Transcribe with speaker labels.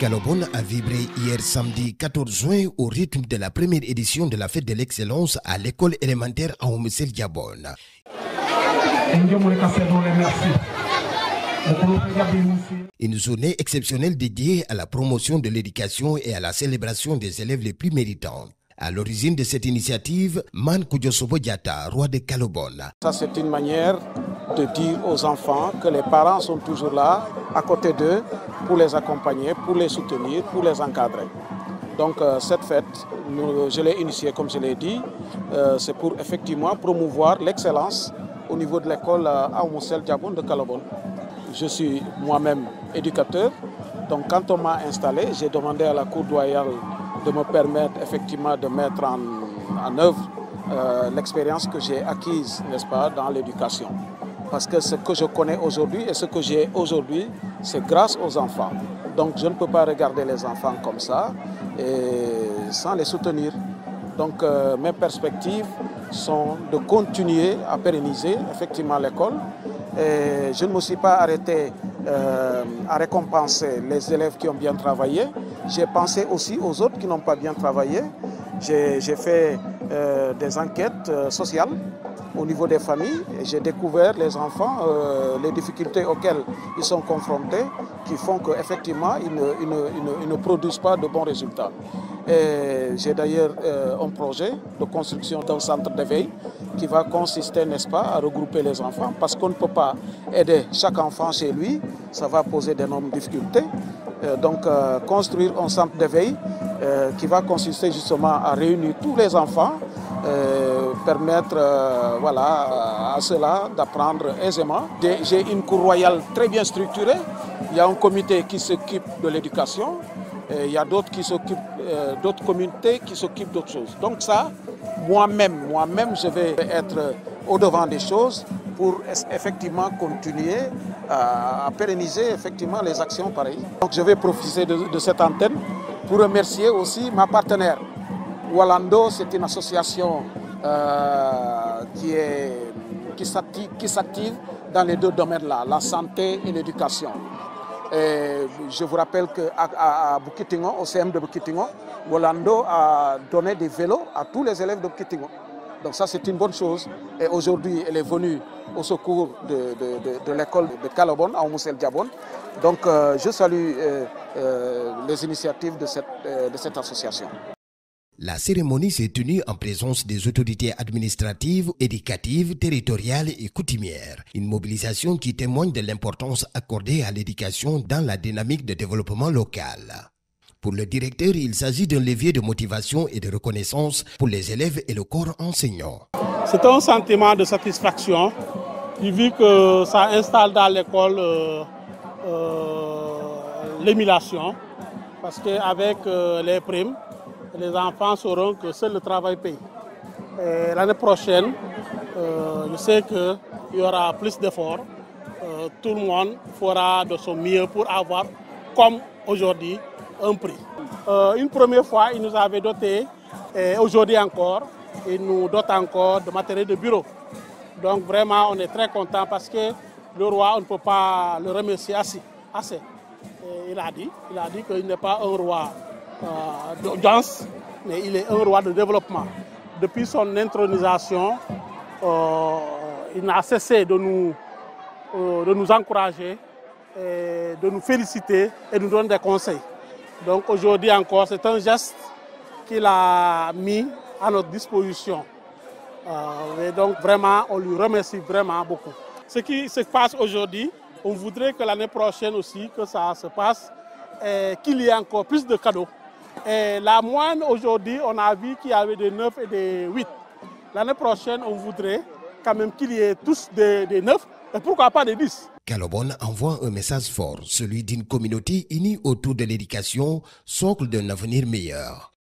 Speaker 1: Calobone a vibré hier samedi 14 juin au rythme de la première édition de la fête de l'excellence à l'école élémentaire à Oumoussel Diabone. Une journée exceptionnelle dédiée à la promotion de l'éducation et à la célébration des élèves les plus méritants. À l'origine de cette initiative, Man Koudjosobo Diatta, roi de Calobone.
Speaker 2: Ça, c'est une manière de dire aux enfants que les parents sont toujours là, à côté d'eux, pour les accompagner, pour les soutenir, pour les encadrer. Donc cette fête, je l'ai initiée, comme je l'ai dit, c'est pour effectivement promouvoir l'excellence au niveau de l'école à Oumoussel Diabone de Calobone. Je suis moi-même éducateur, donc quand on m'a installé, j'ai demandé à la Cour royale de me permettre effectivement de mettre en œuvre l'expérience que j'ai acquise, n'est-ce pas, dans l'éducation. Parce que ce que je connais aujourd'hui et ce que j'ai aujourd'hui, c'est grâce aux enfants. Donc je ne peux pas regarder les enfants comme ça et sans les soutenir. Donc mes perspectives sont de continuer à pérenniser effectivement l'école. Et je ne me suis pas arrêté à récompenser les élèves qui ont bien travaillé. J'ai pensé aussi aux autres qui n'ont pas bien travaillé. J'ai fait des enquêtes sociales au niveau des familles et j'ai découvert les enfants, les difficultés auxquelles ils sont confrontés qui font qu'effectivement ils ne produisent pas de bons résultats. J'ai d'ailleurs un projet de construction d'un centre d'éveil qui va consister, n'est-ce pas, à regrouper les enfants parce qu'on ne peut pas aider chaque enfant chez lui, ça va poser d'énormes difficultés. Donc construire un centre d'éveil qui va consister justement à réunir tous les enfants, permettre voilà, à ceux-là d'apprendre aisément. J'ai une cour royale très bien structurée, il y a un comité qui s'occupe de l'éducation, il y a d'autres qui s'occupent, d'autres communautés qui s'occupent d'autres choses. Donc ça, moi-même, je vais être au-devant des choses pour effectivement continuer à pérenniser effectivement les actions pareilles. Donc je vais profiter de cette antenne pour remercier aussi ma partenaire. Walando, c'est une association qui s'active dans les deux domaines-là, la santé et l'éducation. Je vous rappelle qu'à Boukitingo, au CM de Boukitingo, Walando a donné des vélos à tous les élèves de Boukitingo. Donc ça, c'est une bonne chose. Et aujourd'hui, elle est venue au secours de l'école de Calobone, à Oumoussel Diabone. Donc je salue les initiatives de cette association.
Speaker 1: La cérémonie s'est tenue en présence des autorités administratives, éducatives, territoriales et coutumières. Une mobilisation qui témoigne de l'importance accordée à l'éducation dans la dynamique de développement local. Pour le directeur, il s'agit d'un levier de motivation et de reconnaissance pour les élèves et le corps enseignant.
Speaker 3: C'est un sentiment de satisfaction, vu que ça installe dans l'école l'émulation, parce qu'avec les primes, les enfants sauront que seul le travail paye. L'année prochaine, je sais qu'il y aura plus d'efforts. Tout le monde fera de son mieux pour avoir, comme aujourd'hui, un prix. Une première fois, il nous avait doté, et aujourd'hui encore, il nous dote encore de matériel de bureau. Donc vraiment, on est très content parce que le roi, on ne peut pas le remercier assez. Il a dit qu'il n'est pas un roi d'audience, mais il est un roi de développement. Depuis son intronisation, il n'a cessé de nous encourager, de nous féliciter et de nous donner des conseils. Donc aujourd'hui encore, c'est un geste qu'il a mis à notre disposition. Et donc vraiment, on lui remercie vraiment beaucoup. Ce qui se passe aujourd'hui, on voudrait que l'année prochaine aussi, que ça se passe, qu'il y ait encore plus de cadeaux. Et la moyenne aujourd'hui, on a vu qu'il y avait des 9 et des 8. L'année prochaine, on voudrait quand même qu'il y ait tous des 9 et pourquoi pas des 10.
Speaker 1: Calobone envoie un message fort, celui d'une communauté unie autour de l'éducation, socle d'un avenir meilleur.